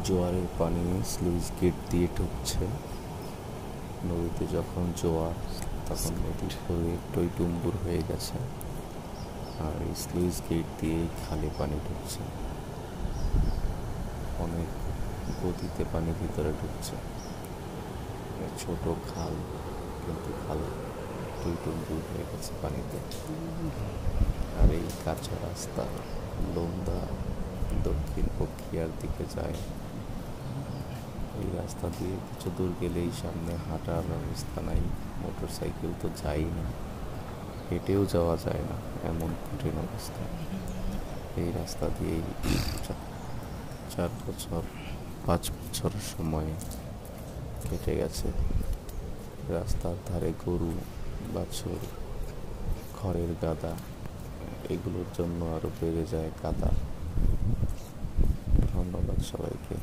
জোয়ারের পানি sluice gate দিয়ে ঢুকছে। নদীতে যখন জোয়ার, তখন নদী পুরো টইটুম্বুর হয়ে গেছে, আর এই স্লুইস গেট দিয়ে খালে পানি ঢুকছে। অনেক গতিতে পানি ভিতরে ঢুকছে। ছোট খাল, কিন্তু খাল টইটুম্বুর হয়ে গেছে পানিতে। আর এই কাঁচা রাস্তা লোমদা দক্ষিণ প্রক্রিয়ার দিকে যায়। এই রাস্তা দিয়ে কিছু দূর গেলেই সামনে হাঁটার ব্যবস্থা নাই, মোটর সাইকেল তো যাই না, হেঁটেও যাওয়া যায় না, এমন কঠিন অবস্থা। এই রাস্তা দিয়েই 4 বছর 5 বছর সময় কেটে গেছে। রাস্তার ধারে গরু, বাছুর, খড়ের গাদা, এগুলোর জন্য আরো বেড়ে যায় কাদা। ধন্যবাদ সবাইকে।